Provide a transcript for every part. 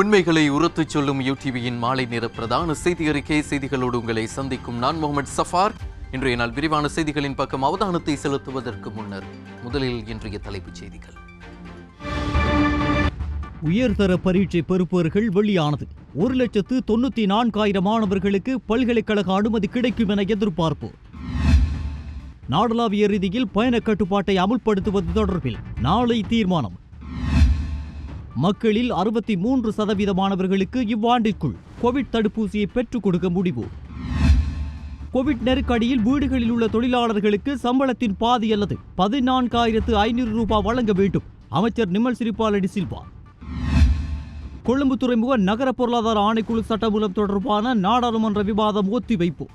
உண்மைகளை உரத்துச் சொல்லும் யூடிவியின் மாலை நேர பிரதான செய்தி அறிக்கை செய்திகளோடு உங்களை சந்திக்கும் நான் முகமது சஃபார். இன்றைய நாள் விரிவான செய்திகளின் பக்கம் அவதானத்தை செலுத்துவதற்கு முன்னர் முதலில் இன்றைய தலைப்புச் செய்திகள். உயர்தர பரீட்சை பெறுபவர்கள் வெளியானது. 1,94,000 மாணவர்களுக்கு பல்கலைக்கழக அனுமதி கிடைக்கும் என எதிர்பார்ப்பு. நாடளாவிய ரீதியில் பயண கட்டுப்பாட்டை அமுல்படுத்துவது தொடர்பில் நாளை தீர்மானம். மக்களில் 63% மாணவர்களுக்கு இவ்வாண்டிற்குள் கோவிட் தடுப்பூசியை பெற்றுக் கொடுக்க முடிவு. கோவிட் நெருக்கடியில் வீடுகளில் உள்ள தொழிலாளர்களுக்கு சம்பளத்தின் பாதி அல்லது 14,500 ரூபாய் வழங்க வேண்டும். அமைச்சர் நிமல் சிறிபால டி சில்வா. கொழும்பு துறைமுக நகர பொருளாதார ஆணைக்குழு சட்டமூலம் தொடர்பான நாடாளுமன்ற விவாதம் ஒத்திவைப்பு.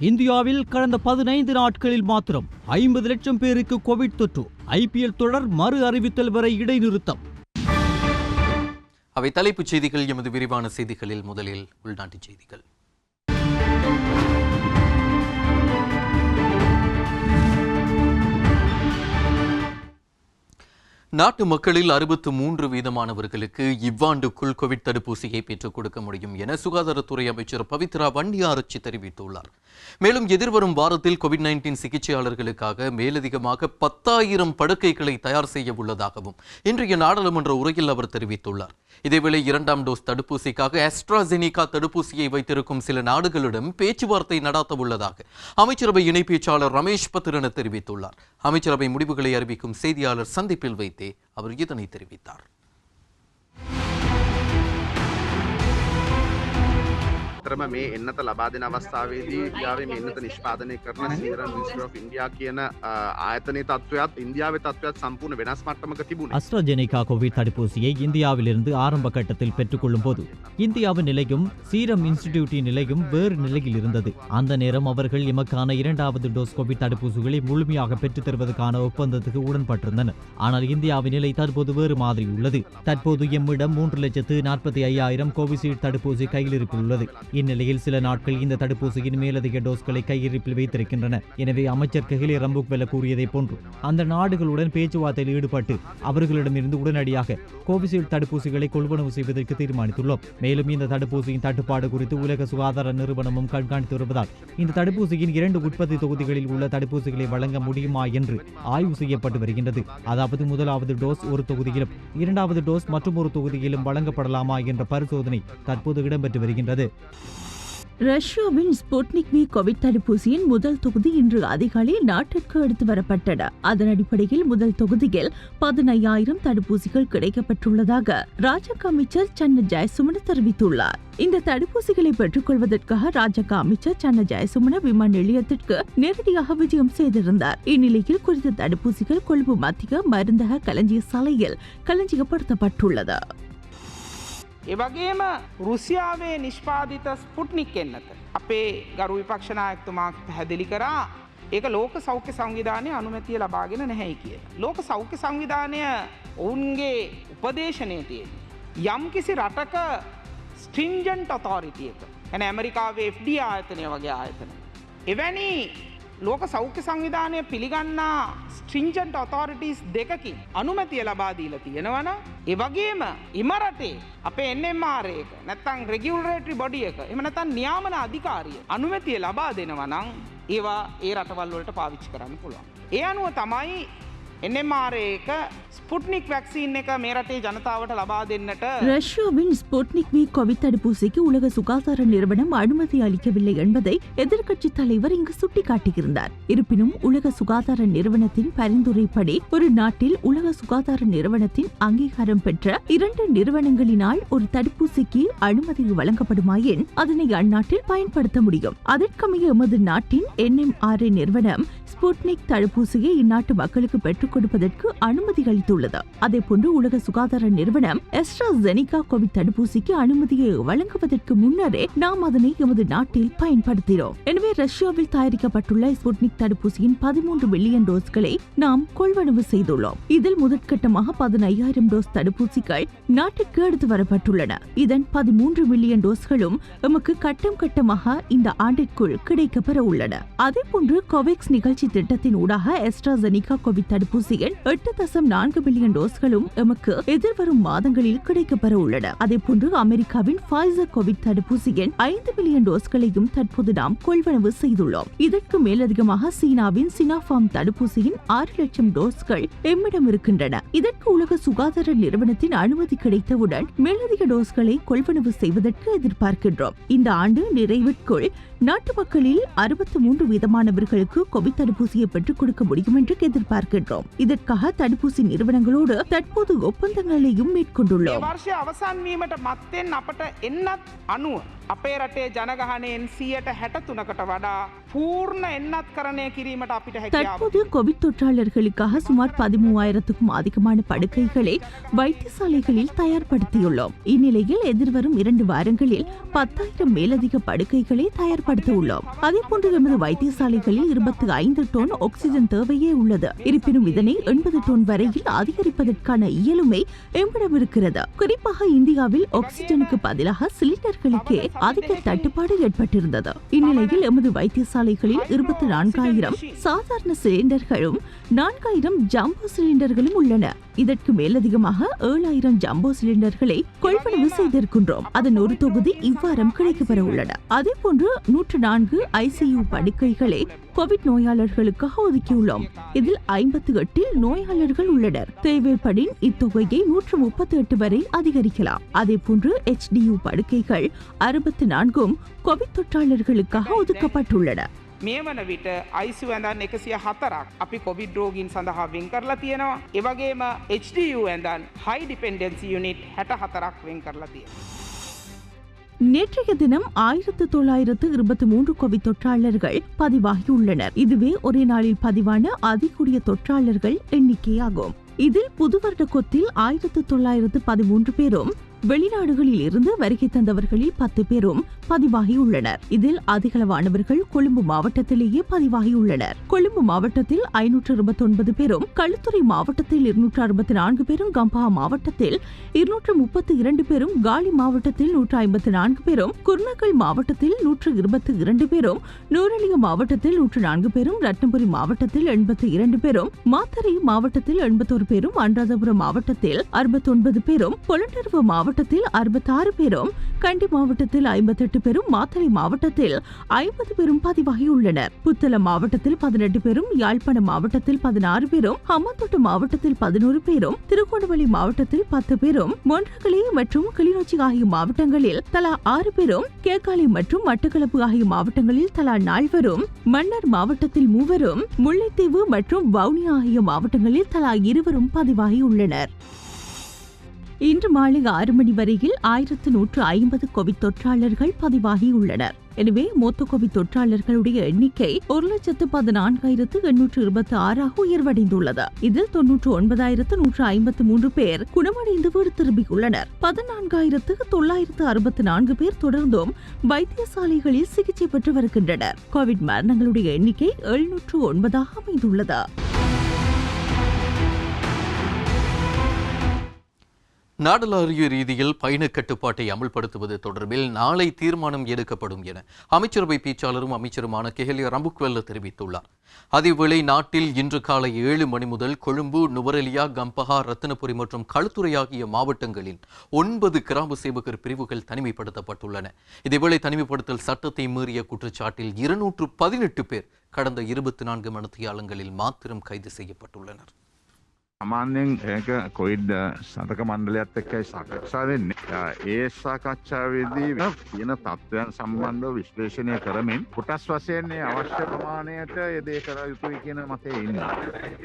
இந்தியாவில் கடந்த 15 நாட்களில் மாத்திரம் 50 லட்சம் பேருக்கு கோவிட் தொற்று. IPL தொடர் மறு அறிவித்தல் வரை இடைநிறுத்தம். அவை தலைப்புச் செய்திகள். எமது விரிவான செய்திகளில் முதலில் உள்நாட்டுச் செய்திகள். நாட்டு மக்களில் 63% இவ்வாண்டுக்குள் கோவிட் தடுப்பூசியை பெற்றுக் கொடுக்க முடியும் என சுகாதாரத்துறை அமைச்சர் பவித்ரா வன்னியாரச்சி தெரிவித்துள்ளார். மேலும் எதிர்வரும் வாரத்தில் கோவிட்-19 சிகிச்சையாளர்களுக்காக மேலதிகமாக 10,000 படுக்கைகளை தயார் செய்ய உள்ளதாகவும் இன்றைய நாடாளுமன்ற உரையில் அவர் தெரிவித்துள்ளார். இதேவேளை 2ஆம் டோஸ் தடுப்பூசிக்காக ஆஸ்ட்ராசெனிகா தடுப்பூசியை வைத்திருக்கும் சில நாடுகளிடம் பேச்சுவார்த்தை நடத்த உள்ளதாக அமைச்சரவை இணை பேச்சாளர் ரமேஷ் பத்திரன தெரிவித்துள்ளார். அமைச்சரவை முடிவுகளை அறிவிக்கும் செய்தியாளர் சந்திப்பில் வைத்தே அவர் இதனை தெரிவித்தார். මේ එන්නත ලබා දෙන අවස්ථාවේදී ඉන්දියාවේ මේ එන්නත නිෂ්පාදනය කරන සීරම් ඉන්ස්ටිටියුට් ऑफ इंडिया කියන ආයතනයේ තත්ත්වයත් ඉන්දියාවේ තත්ත්වයත් සම්පූර්ණ වෙනස් මට්ටමක තිබුණා. AstraZeneca கோவிட் தடுப்பூசியை இந்தியாவிலிருந்து ஆரம்ப கட்டத்தில் பெற்றுக்கொள்ளும் போது இந்தியாவின் நிலையும் சீரம் இன்ஸ்டிடியூட்டின் நிலையும் வேறு நிலையில் இருந்தது. அந்த நேரம் அவர்கள் எமக்கான 2வது டோஸ் கோவிட் தடுப்பூசிகளை முழுமையாக பெற்றுத் தருவதற்கான ஒப்பந்தத்துக்கு உடன்பட்டிருந்தனர். ஆனால் இந்தியாவின் நிலை தற்போது வேறு மாதிரி உள்ளது. தற்போது எம்மிடம் 3,45,000 கோவிஷீல்டு தடுப்பூசி கையிருப்பில் உள்ளது. இந்நிலையில் சில நாட்கள் இந்த தடுப்பூசியின் மேலதிக டோஸ்களை கையிருப்பில் வைத்திருக்கின்றன. எனவே அமைச்சர் கெஹிலே ரம்புக்வெல கூறியதை போன்று அந்த நாடுகளுடன் பேச்சுவார்த்தையில் ஈடுபட்டு அவர்களிடமிருந்து உடனடியாக கோவிஷீல்டு தடுப்பூசிகளை கொள்வனவு செய்வதற்கு தீர்மானித்துள்ளோம். மேலும் இந்த தடுப்பூசியின் தட்டுப்பாடு குறித்து உலக சுகாதார நிறுவனமும் கண்காணித்து வருவதால் இந்த தடுப்பூசியின் 2 உற்பத்தி தொகுதிகளில் உள்ள தடுப்பூசிகளை வழங்க முடியுமா என்று ஆய்வு செய்யப்பட்டு வருகின்றது. அதாவது 1வது டோஸ் ஒரு தொகுதியிலும் 2வது டோஸ் மற்றும் ஒரு தொகுதியிலும் வழங்கப்படலாமா என்ற பரிசோதனை தற்போது இடம்பெற்று வருகின்றது. ரஷ்யாவின் ஸ்புட்னிக் வி கோவிட் தடுப்பூசியின் முதல் தொகுதி இன்று அதிகாலை நாட்டிற்கு எடுத்து வரப்பட்டன. அதன் அடிப்படையில் முதல் தொகுதியில் 15,000 தடுப்பூசிகள் கிடைக்கப்பட்டுள்ளதாக ராஜாங்க அமைச்சர் சன்ன ஜெயசுமன தெரிவித்துள்ளார். இந்த தடுப்பூசிகளை பெற்றுக் கொள்வதற்காக ராஜாங்க அமைச்சர் சன்ன ஜெயசுமன விமான நிலையத்திற்கு நேரடியாக விஜயம் செய்திருந்தார். இந்நிலையில் குறித்த தடுப்பூசிகள் கொழும்பு மத்திய மருந்தக களஞ்சிய சாலையில் களஞ்சியப்படுத்தப்பட்டுள்ளது. එවගේම රුසියාවේ නිෂ්පාදිත ස්පුට්නික් එන්නත අපේ ගරු විපක්ෂ නායකතුමා පැහැදිලි කරා ඒක ලෝක සෞඛ්‍ය සංවිධානයේ අනුමැතිය ලබාගෙන නැහැයි කියලා. ලෝක සෞඛ්‍ය සංවිධානය ඔවුන්ගේ උපදේශනය තියෙන්නේ යම්කිසි රටක ස්ට්‍රින්ජන්ට් ඔතොරිටි එක. එන ඇමරිකාවේ FDA ආයතනය වගේ ආයතන. එවැනි ලෝක සෞඛ්‍ය සංවිධානය පිළිගන්නා ස්ට්‍රින්ජන්ට් ඔතොරිටිස් දෙකකින් අනුමැතිය ලබා දීලා තියෙනවා නම් ඒ වගේම එම රටේ අපේ NMR එක නැත්නම් රෙගියුලේටරි බොඩි එක එහෙම නැත්නම් නියාමන අධිකාරිය අනුමැතිය ලබා දෙනවා නම් ඒවා ඒ රටවල් වලට පාවිච්චි කරන්න පුළුවන්. ඒ අනුව තමයි NMR එක ஸ்புட்னிக் வேக்சின் එක මේ රටේ ජනතාවට ලබා දෙන්නට ரஷ்யாவின் ஸ்புட்னிக் வி கோவிட் தடுப்பூசிக்கு உலக சுகாதார நிறுவனம் அனுமதி அளிக்கவில்லை என்பதை எதிர்க்கட்சித் தலைவர் இங்கு சுட்டிக்காட்டியிருந்தார். இருப்பினும் உலக சுகாதார நிறுவனத்தின் பரிந்துரைப்படி ஒரு நாட்டில் உலக சுகாதார நிறுவனத்தின் அங்கீகாரம் பெற்ற 2 நிறுவனங்களினால் ஒரு தடுப்பூசிக்கு அனுமதி வழங்கப்படுமாயின் அதனை அந்நாட்டில் பயன்படுத்த முடியும். அதற்கமைய எமது நாட்டின் NMRA நிறுவனம் ஸ்புட்னிக் தடுப்பூசியை இந்நாட்டு மக்களுக்கு பெற்றுக் கொடுப்பதற்கு அனுமதி அளித்துள்ளது. அதேபோன்று உலக சுகாதார நிறுவனம் AstraZeneca கோவிட் தடுப்பூசிக்கு அனுமதியை வழங்குவதற்கு முன்னரே நாம் அதனை எமது நாட்டில் பயன்படுத்தினோம். எனவே ரஷ்யாவில் தயாரிக்கப்பட்டுள்ள ஸ்புட்னிக் தடுப்பூசியின் 13 மில்லியன் டோஸ்களை நாம் கொள்வனவு செய்துள்ளோம். இதில் முதற்கட்டமாக 15,000 டோஸ் தடுப்பூசிகள் நாட்டிற்கு எடுத்து வரப்பட்டுள்ளன. இதன் 13 மில்லியன் டோஸ்களும் எமக்கு கட்டம் கட்டமாக இந்த ஆண்டிற்குள் கிடைக்கப்பெற உள்ளன. அதேபோன்று கோவேக்ஸ் நிகழ்ச்சி ஆராய்ச்சி திட்டத்தின் ஊடாக AstraZeneca கோவிட் தடுப்பூசியின் 8.4 பில்லியன் டோஸ்களும் எமக்கு எதிர்வரும் மாதங்களில் கிடைக்கப்பெற உள்ளன. அதேபோன்று அமெரிக்காவின் ஃபைசர் கோவிட் தடுப்பூசியின் 5 பில்லியன் டோஸ்களையும் தற்போது நாம் கொள்வனவு செய்துள்ளோம். இதற்கு மேலதிகமாக சீனாவின் சினாஃபார்ம் தடுப்பூசியின் 6 லட்சம் டோஸ்கள் எம்மிடம் இருக்கின்றன. இதற்கு உலக சுகாதார நிறுவனத்தின் அனுமதி கிடைத்தவுடன் மேலதிக டோஸ்களை கொள்வனவு செய்வதற்கு எதிர்பார்க்கின்றோம். இந்த ஆண்டு நிறைவிற்குள் நாட்டு மக்களில் 63% கோவிட் தடுப்பூசியை பெற்றுக் கொடுக்க முடியும் என்று எதிர்பார்க்கின்றோம். இதற்காக தடுப்பூசி நிறுவனங்களோடு தற்போது ஒப்பந்தங்களையும் மேற்கொண்டுள்ளோம். අපේ රටේ ජනගහනයෙන් 63%කට වඩා පූර්ණ එන්නත්කරණය කිරීමට අපිට හැකියාව. தற்போது கோவிட் தொற்றாளர்களுக்காக சுமார் 13,000க்கும் அதிகமான படுக்கைகளை வைத்தியசாலைகளில் தயார்படுத்தியுள்ளோம். இந்நிலையில் எதிர்வரும் 2 வாரங்களில் 10,000 மேலதிக படுக்கைகளை தயார்படுத்த உள்ளோம். அதேபோன்று எமது வைத்தியசாலைகளில் 25 டோன் ஆக்சிஜன் தேவையே உள்ளது. இருப்பினும் இதனை 80 டோன் வரையில் அதிகரிப்பதற்கான இயலுமை எம்மிடம் இருக்கிறது. குறிப்பாக இந்தியாவில் ஆக்சிஜனுக்கு பதிலாக சிலிண்டர்களுக்கே அதிக தட்டுப்பாடு ஏற்பட்டிருந்தது. இந்நிலையில் எமது வைத்தியசாலைகளில் 24,000 சாதாரண சிலிண்டர்களும் 4,000 ஜம்போ சிலிண்டர்களும் உள்ளன. இதற்கு மேலதிகமாக 7,000 ஜம்போ சிலிண்டர்களை கொள்வனவு செய்திருக்கின்றோம். அதன் ஒரு தொகுதி இவ்வாரம் கிடைக்கப்பெற உள்ளன. அதேபோன்று 104 ICU படுக்கைகளை கோவிட் நோயாளர்களுக்காக ஒதுக்கியுள்ளோம். இதில் 58 நோயாளர்கள் உள்ளனர். தேவைப்படின் இத்தொகையை 138 வரை அதிகரிக்கலாம். அதேபோன்று HDU படுக்கைகள் 64 கோவிட் தொற்றாளர்களுக்காக ஒதுக்கப்பட்டுள்ளன. මේ වන විට ICU ඇඳන් 104ක් අපි කොවිඩ් රෝගීන් සඳහා වෙන් කරලා තියෙනවා. ඒ වගේම HDU ඇඳන් high dependency unit 64ක් වෙන් කරලා තියෙනවා. நேற்றைய தினம் 1923 கோவிட் தொற்றாளர்கள் பதிவாகியுள்ளனர். இதுவே ஒரே நாளில் பதிவான அதிகூடிய தொற்றாளர்கள் எண்ணிக்கையாகும். இதில் புதுவருட கொத்தில் 1913 பேரும் வெளிநாடுகளில் இருந்து வருகை தந்தவர்களில் 10 பேரும் பதிவாகியுள்ளனர். இதில் அதிகளவானவர்கள் கொழும்பு மாவட்டத்திலேயே பதிவாகியுள்ளனர். கொழும்பு மாவட்டத்தில் 529 பேரும், களுத்துறை மாவட்டத்தில் 264 பேரும், கம்பஹா மாவட்டத்தில் 232 பேரும், காலி மாவட்டத்தில் 154 பேரும், குர்நகல் மாவட்டத்தில் 122 பேரும், நூரலிய மாவட்டத்தில் 104 பேரும், ரத்னபுரி மாவட்டத்தில் 82 பேரும், மாத்தறை மாவட்டத்தில் 81 பேரும், அனுராதபுரம் மாவட்டத்தில் 69 பேரும், பொலனறுவ மாவட்டத்தில் 66 பேரும், கண்டி மாவட்டத்தில் 58 பேரும், மாத்தறை மாவட்டத்தில் 50 பேரும் பதிவாகியுள்ளனர். புத்தளம் மாவட்டத்தில் 18 பேரும், யாழ்ப்பாணம் மாவட்டத்தில் 16 பேரும், ஹம்பாந்தோட்டை மாவட்டத்தில் 11 பேரும், திருகோணமலை மாவட்டத்தில் 10 பேரும், மொன்றாகலை மற்றும் கிளிநொச்சி ஆகிய மாவட்டங்களில் தலா 6 பேரும், கேகாலை மற்றும் மட்டக்களப்பு ஆகிய மாவட்டங்களில் தலா 4 பேரும், மன்னார் மாவட்டத்தில் 3 பேரும், முல்லைத்தீவு மற்றும் வவுனியா ஆகிய மாவட்டங்களில் தலா 2 பேரும் பதிவாகியுள்ளனர். இன்று மாலை 6 மணி வரையில் 1150 கோவிட் தொற்றாளர்கள் பதிவாகியுள்ளனர். எனவே மொத்த கோவிட் தொற்றாளர்களுடைய எண்ணிக்கை 1,14,826 உயர்வடைந்துள்ளது. இதில் 99,153 பேர் குணமடைந்து வீடு திரும்பியுள்ளனர். 14,964 பேர் தொடர்ந்தும் வைத்தியசாலைகளில் சிகிச்சை பெற்று வருகின்றனர். கோவிட் மரணங்களுடைய எண்ணிக்கை 709 அமைந்துள்ளது. நாடளாவிய ரீதியில் பயண கட்டுப்பாட்டை அமல்படுத்துவது தொடர்பில் நாளை தீர்மானம் எடுக்கப்படும் என அமைச்சரவை பேச்சாளரும் அமைச்சருமான கெஹலிய ரம்புக்வெல்ல தெரிவித்துள்ளார். அதேவேளை நாட்டில் இன்று காலை 7 மணி முதல் கொழும்பு, நுவரெலியா, கம்பஹா, ரத்தினபுரி மற்றும் களுத்துறை ஆகிய மாவட்டங்களில் 9 கிராம சேவகர் பிரிவுகள் தனிமைப்படுத்தப்பட்டுள்ளன. இதேவேளை தனிமைப்படுத்தல் சட்டத்தை மீறிய குற்றச்சாட்டில் 218 பேர் கடந்த 24 மணித்தியாலங்களில் மாத்திரம் கைது செய்யப்பட்டுள்ளனர். සාමාන්‍යයෙන් ඒක කොවිඩ් සඳක මණ්ඩලයත් එක්කයි සාකච්ඡා වෙන්නේ. ඒ සාකච්ඡාවේදී තියෙන තත්ත්වයන් සම්බන්ධව විශ්ලේෂණය කරමින් කොටස් වශයෙන් මේ අවශ්‍ය ප්‍රමාණයට යෙදේ කර යුතුයි කියන මතයේ ඉන්නවා.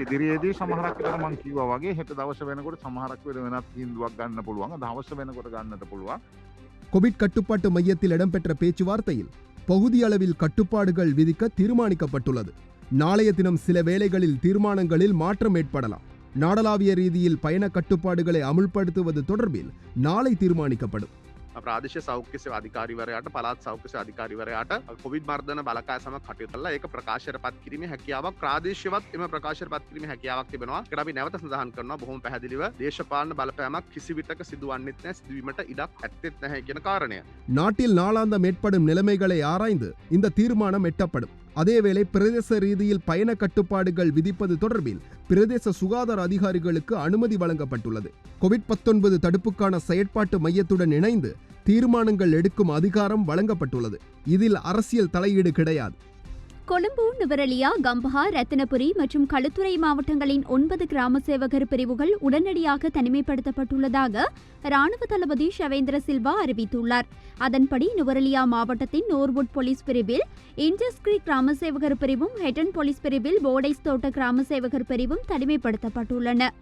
ඉදිරියේදී සමහරක් විතර මම කිව්වා වගේ හෙට දවස වෙනකොට සමහරක් වෙනත් තීන්දුවක් ගන්න පුළුවන්. දවස වෙනකොට ගන්නට පුළුවන්. கோவிட் கட்டுப்பாட்டு மையத்தில் இடம்பெற்ற பேச்சுவார்த்தையில் பகுதி அளவில் கட்டுப்பாடுகள் விதிக்க தீர்மானிக்கப்பட்டுள்ளது. நாளைய தினம் சில வேளைகளில் தீர்மானங்களில் மாற்றம் ஏற்படலாம். நாடளாவிய ரீதியில் பயண கட்டுப்பாடுகளை அமுல்படுத்துவது தொடர்பில் நாளை தீர்மானிக்கப்படும். ප්‍රාදේශීය සෞඛ්‍ය සේවා අධිකාරිවරයාට පළාත් සෞඛ්‍ය සේවා අධිකාරිවරයාට කොවිඩ් මර්ධන බලකාය සමග කටයුතු කළා. ඒක ප්‍රකාශයට පත් කිරීමේ හැකියාවක් ප්‍රාදේශීයවත් එම ප්‍රකාශයට පත් කිරීමේ හැකියාවක් තිබෙනවා. ඒකට අපි නැවත සඳහන් කරනවා බොහොම පැහැදිලිව දේශපාලන බලපෑමක් කිසිවිටක සිදුවන්නේත් නැහැ, සිදුවීමට ඉඩක් ඇත්තෙත් නැහැ කියන කාරණය. நாட்டில் நாளாந்தம் ஏற்படும் நிலைமைகளை ஆராய்ந்து இந்த தீர்மானம் எட்டப்படும். அதேவேளை பிரதேச ரீதியில் பயண கட்டுப்பாடுகள் விதிப்பது தொடர்பில் பிரதேச சுகாதார அதிகாரிகளுக்கு அனுமதி வழங்கப்பட்டுள்ளது. கோவிட்-19 தடுப்புக்கான செயற்பாட்டு மையத்துடன் இணைந்து தீர்மானங்கள் எடுக்கும் அதிகாரம் வழங்கப்பட்டுள்ளது. இதில் அரசியல் தலையீடு கிடையாது. கொழும்பு, நுவரெலியா, கம்பஹா, ரத்தினபுரி மற்றும் களுத்துறை மாவட்டங்களின் 9 கிராம சேவகர் பிரிவுகள் உடனடியாக தனிமைப்படுத்தப்பட்டுள்ளதாக ராணுவ தளபதி ஷவேந்திர சில்வா அறிவித்துள்ளார். அதன்படி நுவரெலியா மாவட்டத்தின் நோர்வுட் போலீஸ் பிரிவில் இன்ஜஸ்கிரி கிராம சேவகர் பிரிவும், ஹெட்டன் போலீஸ் பிரிவில் போடைஸ் தோட்ட கிராம சேவகர் பிரிவும் தனிமைப்படுத்தப்பட்டுள்ளன.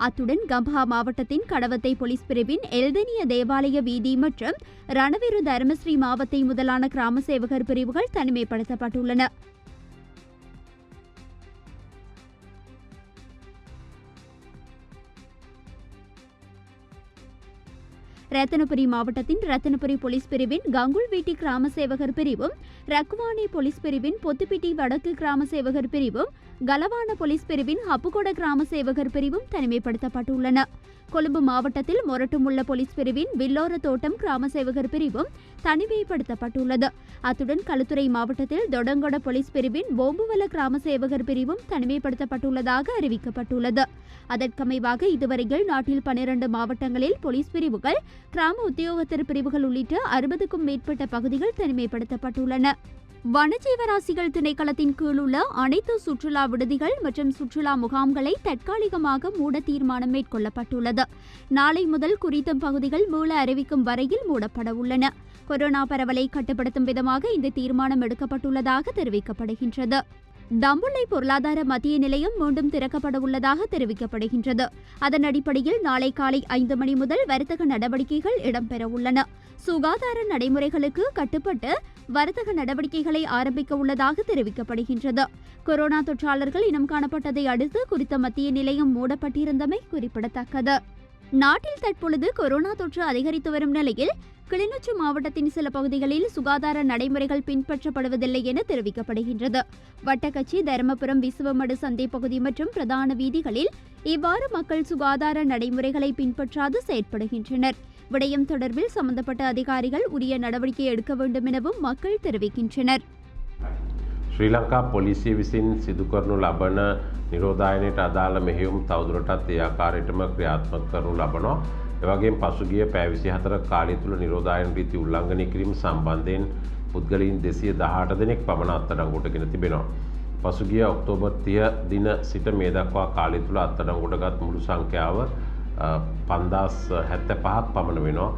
அத்துடன் கம்பஹா மாவட்டத்தின் கடவத்தை போலீஸ் பிரிவின் எல்தனிய தேவாலய வீதி மற்றும் ரணவிரு தர்மஸ்ரீ மாவத்தை முதலான கிராம சேவகர் பிரிவுகள் தனிமைப்படுத்தப்பட்டுள்ளன. ரத்தினபுரி மாவட்டத்தின் ரத்தினபுரி போலீஸ் பிரிவின் கங்குல்வீட்டி கிராம சேவகர் பிரிவும், ரக்குவானே போலீஸ் பிரிவின் பொத்துப்பிட்டி வடக்கு கிராம சேவகர் பிரிவும், கலவான போலீஸ் பிரிவின் ஹப்புகொட கிராம சேவகர் பிரிவும் தனிமைப்படுத்தப்பட்டுள்ளன. கொழும்பு மாவட்டத்தில் மொரட்டுமுள்ள போலீஸ் பிரிவின் வில்லோர தோட்டம் கிராம சேவகர் பிரிவும் தனிமைப்படுத்தப்பட்டுள்ளது. அத்துடன் களுத்துறை மாவட்டத்தில் தொடங்கொட போலீஸ் பிரிவின் போம்புவல கிராம சேவகர் பிரிவும் தனிமைப்படுத்தப்பட்டுள்ளதாக அறிவிக்கப்பட்டுள்ளது. அதற்கமைவாக இதுவரையில் நாட்டில் 12 மாவட்டங்களில் போலீஸ் பிரிவுகள், கிராம உத்தியோகத்தர் பிரிவுகள் உள்ளிட்ட 60க்கும் மேற்பட்ட பகுதிகள் தனிமைப்படுத்தப்பட்டுள்ளன. வனஜீவராசிகள் திணைக்களத்தின் கீழ் உள்ள அனைத்து சுற்றுலா விடுதிகள் மற்றும் சுற்றுலா முகாம்களை தற்காலிகமாக மூட தீர்மானம் மேற்கொள்ளப்பட்டுள்ளது. நாளை முதல் குறித்த பகுதிகள் மீள அறிவிக்கும் வரையில் மூடப்பட உள்ளன. கொரோனா பரவலை கட்டுப்படுத்தும் விதமாக இந்த தீர்மானம் எடுக்கப்பட்டுள்ளதாக தெரிவிக்கப்படுகின்றது. தம்புள்ளை பொருளாதார மத்திய நிலையம் மீண்டும் திறக்கப்பட உள்ளதாக தெரிவிக்கப்படுகின்றது. அதன் அடிப்படையில் நாளை காலை 5 மணி முதல் வர்த்தக நடவடிக்கைகள் இடம்பெற உள்ளன. சுகாதார நடைமுறைகளுக்கு கட்டுப்பட்டு வர்த்தக நடவடிக்கைகளை ஆரம்பிக்க உள்ளதாக தெரிவிக்கப்படுகின்றது. கொரோனா தொற்றாளர்கள் இனம் காணப்பட்டதை அடுத்து குறித்த மத்திய நிலையம் மூடப்பட்டிருந்தமை குறிப்பிடத்தக்கது. நாட்டில் தற்பொழுது கொரோனா தொற்று அதிகரித்து வரும் நிலையில் கிளிநொச்சி மாவட்டத்தின் சில பகுதிகளில் சுகாதார நடைமுறைகள் பின்பற்றப்படுவதில்லை என தெரிவிக்கப்படுகின்றது. வட்டக்கச்சி, தருமபுரம், விசுவமடு சந்தை பகுதி மற்றும் பிரதான வீதிகளில் இவ்வாறு மக்கள் சுகாதார நடைமுறைகளை பின்பற்றாது செயற்படுகின்றனர். விடயம் தொடர்பில் சம்பந்தப்பட்ட அதிகாரிகள் உரிய நடவடிக்கை எடுக்க வேண்டும் எனவும் மக்கள் தெரிவிக்கின்றனர். ශ්‍රී ලංකා පොලිසිය විසින් සිදු කරනු ලබන නිරෝධායනයට අදාළ මෙහෙයුම් තවදුරටත් ඒ ආකාරයටම ක්‍රියාත්මක කරනු ලබනවා. එවැගේම පසුගිය පැය 24 කාලය තුළ නිරෝධායන රීති උල්ලංඝනය කිරීම සම්බන්ධයෙන් පුද්ගලයන් 218 දෙනෙක් පමණ අත්අඩංගුවට ගෙන තිබෙනවා. පසුගිය ඔක්තෝබර් 30 දින සිට මේ දක්වා කාලය තුළ අත්අඩංගුවටගත් මුළු සංඛ්‍යාව 5075ක් පමණ වෙනවා.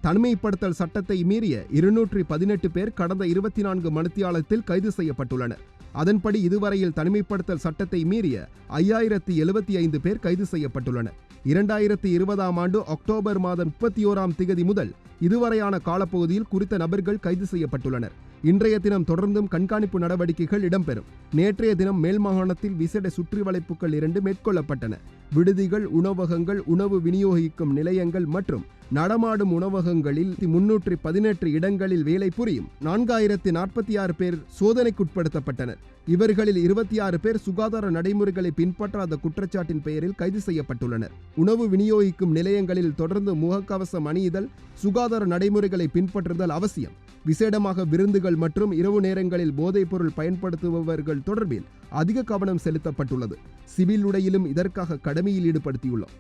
தனிமைப்படுத்தல் சட்டத்தை மீறிய 218 பேர் கடந்த 24 மணித்தியாலத்தில் கைது செய்யப்பட்டுள்ளனர். அதன்படி இதுவரையில் தனிமைப்படுத்தல் சட்டத்தை மீறிய 5075 பேர் கைது செய்யப்பட்டுள்ளனர். 2020ஆம் ஆண்டு அக்டோபர் மாதம் 31ஆம் திகதி முதல் இதுவரையான காலப்பகுதியில் குறித்த நபர்கள் கைது செய்யப்பட்டுள்ளனர். இன்றைய தினம் தொடர்ந்தும் கண்காணிப்பு நடவடிக்கைகள் இடம்பெறும். நேற்றைய தினம் மேல் மாகாணத்தில் விசேட சுற்றி வளைப்புகள் 2 மேற்கொள்ளப்பட்டன. விடுதிகள், உணவகங்கள், உணவு விநியோகிக்கும் நிலையங்கள் மற்றும் நடமாடும் உணவகங்களில் 318 இடங்களில் வேலை புரியும் 4046 பேர் சோதனைக்குட்படுத்தப்பட்டனர். இவர்களில் 26 பேர் சுகாதார நடைமுறைகளை பின்பற்றாத குற்றச்சாட்டின் பெயரில் கைது செய்யப்பட்டுள்ளனர். உணவு விநியோகிக்கும் நிலையங்களில் தொடர்ந்து முகக்கவசம் அணியுதல், சுகாதார நடைமுறைகளை பின்பற்றுதல் அவசியம். விசேடமாக விருந்துகள் மற்றும் இரவு நேரங்களில் போதைப் பொருள் பயன்படுத்துபவர்கள் தொடர்பில் அதிக கவனம் செலுத்தப்பட்டுள்ளது. சிவில் உடையிலும் இதற்காக கடமையில் ஈடுபடுத்தியுள்ளோம்.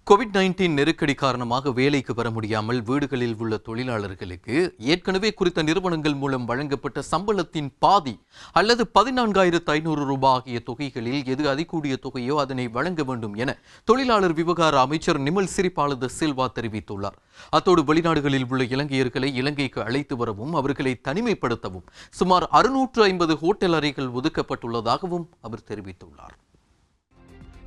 கோவிட்-19 நெருக்கடி காரணமாக வேலைக்கு வர முடியாமல் வீடுகளில் உள்ள தொழிலாளர்களுக்கு ஏற்கனவே குறித்த நிறுவனங்கள் மூலம் வழங்கப்பட்ட சம்பளத்தின் பாதி அல்லது 14,500 ரூபாய் ஆகிய தொகைகளில் எது அதிகூடிய தொகையோ அதனை வழங்க வேண்டும் என தொழிலாளர் விவகார அமைச்சர் நிமல் சிறிபால சில்வா தெரிவித்துள்ளார். அத்தோடு வெளிநாடுகளில் உள்ள இலங்கையர்களை இலங்கைக்கு அழைத்து வரவும் அவர்களை தனிமைப்படுத்தவும் சுமார் 650 ஹோட்டல் அறைகள் ஒதுக்கப்பட்டுள்ளதாகவும் அவர் தெரிவித்துள்ளார்.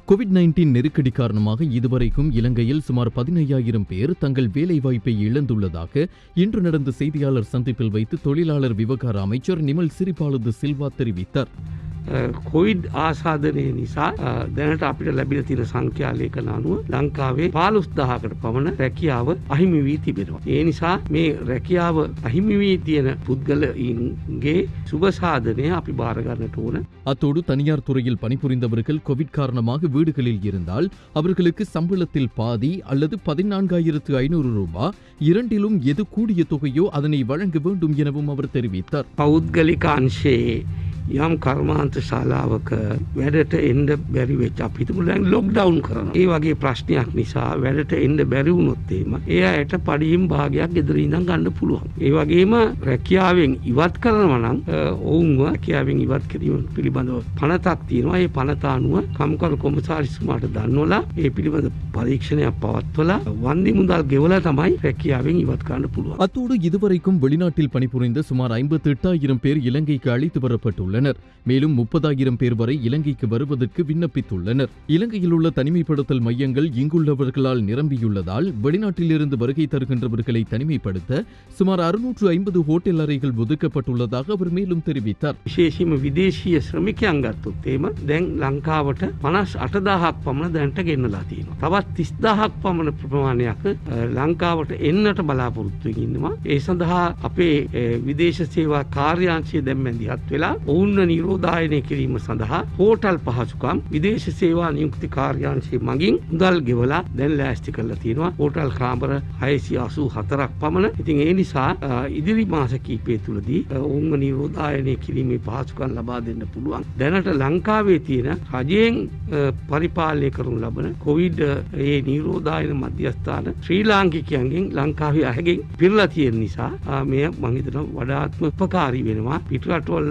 கோவிட்-19 நெருக்கடி காரணமாக இதுவரைக்கும் இலங்கையில் சுமார் 15,000 பேர் தங்கள் வேலைவாய்ப்பை இழந்துள்ளதாக இன்று நடந்த செய்தியாளர் சந்திப்பில் வைத்து தொழிலாளர் விவகார அமைச்சர் நிமல் சிறிபால சில்வா தெரிவித்தார். කොවිඩ් ආසාදනය නිසා දැනට අපිට ලැබිලා තියෙන සංඛ්‍යා ලේඛන අනුව ලංකාවේ 15000කට පමණ රැකියාව අහිමි වී තිබෙනවා. ඒ නිසා මේ රැකියාව අහිමි වී තියෙන පුද්ගලයින්ගේ සුබ சாதனை අපි බාර ගන්නට ඕන. அத்தோடு தனியார் துறையில் பணிபுரிந்தவர்கள் கோவிட் காரணமாக வீடுகளில் இருந்தால் அவர்களுக்கு சம்பளத்தில் பாதி அல்லது 14,500 ரூபாய் இரண்டிலும் எது கூடிய தொகையோ அதனை வழங்க வேண்டும் எனவும் அவர் தெரிவித்தார். පෞද්ගලික අංශයේ යම් කර්මාන්ත ශාලාවක වැඩට එන්න බැරි වෙච්ච අපි හිතමු දැන් ලොක්ඩවුන් කරනවා. ඒ වගේ ප්‍රශ්නයක් නිසා වැඩට එන්න බැරි වුණොත් එහෙම ඒ අයට පඩියෙන් භාගයක් ගෙදර ඉඳන් ගන්න පුළුවන්. ඒ වගේම රැකියාවෙන් ඉවත් කරනවා නම් ඔවුන්ව රැකියාවෙන් ඉවත් කිරීම පිළිබඳව පනතක් තියෙනවා. ඒ පනත අනුව කම්කරු කොමසාරිස්තුමාට දන්වලා ඒ පිළිබඳ පරීක්ෂණයක් පවත්වලා වන්දි මුදල් ගෙවලා තමයි රැකියාවෙන් ඉවත් කරන්න පුළුවන්. அத்தோடு இதுவரைக்கும் வெளிநாட்டில் பணிபுரிந்த சுமார் 58,000 பேர் இலங்கைக்கு அழைத்து வரப்பட்டுள்ளனர். மேலும் 30,000 பேர் வரை இலங்கைக்கு வருவதற்கு விண்ணப்பித்துள்ளனர். இலங்கையில் உள்ள தனிமைப்படுத்தல் மையங்கள் இங்குள்ளவர்களால் நிரம்பியுள்ளதால் வெளிநாட்டிலிருந்து வருகை தருகின்றவர்களை தனிமைப்படுத்த சுமார் 650 ஹோட்டல் அறைகள் ஒதுக்கப்பட்டுள்ளதாக அவர் மேலும் தெரிவித்தார். විශේෂයෙන්ම විදේශීය ශ්‍රමිකයන් ගත්තොත් එහෙම දැන් ලංකාවට 58,000ක් පමණ දැනට ගෙන්නලා තියෙනවා. තවත් 30,000ක් පමණ ප්‍රමාණයක් ලංකාවට එන්නට බලාපොරොත්තු වෙනවා. ඒ සඳහා අපේ විදේශ සේවා කාර්යාංශය දැන් මැදිහත් වෙලා ඔවුන්ව නිරෝධායනය කිරීම සඳහා හෝටල් පහසුකම් විදේශ සේවා නියුක්ති කාර්යාංශය මගින් මුදල් ගෙවලා දැන් ලෑස්ති කරලා තියෙනවා. හෝටල් කාමර 684ක් පමණ. ඉතින් ඒ නිසා ඉදිරි මාස කිහිපය තුලදී ඔවුන්ව නිරෝධායනය කිරීමේ පහසුකම් ලබා දෙන්න පුළුවන්. දැනට ලංකාවේ තියෙන රජයෙන් පරිපාලනය කරනු ලබන කොවිඩ් ඒ නිරෝධායන මධ්‍යස්ථාන ශ්‍රී ලාංකිකයන්ගෙන් ලංකාවේ අයගෙන් පිරලා තියෙන නිසා මේ මම හිතනවා වඩාත්ම උපකාරී වෙනවා පිටරටවල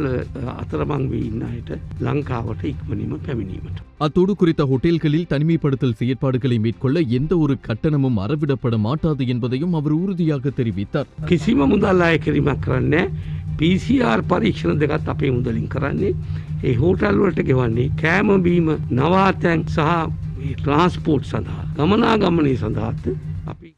අතරමං වී ඉන්න අයට ලංකාවට ඉක්මනින්ම පැමිණීමට. அத்தோடு குறித்த ஹோட்டல்களில் தனிமைப்படுத்தல் செயற்பாடுகளை மேற்கொள்ள எந்த ஒரு கட்டணமும் அறவிடப்பட மாட்டாது என்பதையும் அவர் உறுதியாக தெரிவித்தார். කිසිම මුදල් අය කිරීමක් කරන්නේ PCR පරීක්ෂණ දෙකත් අපේ මුදලින් කරන්නේ. ඒ හෝටල් වලට ගෙවන්නේ කෑම බීම නවාතැන් සහ ට්‍රාන්ස්පෝර්ට් සඳහා ගමනාගමනය සඳහාත් අපි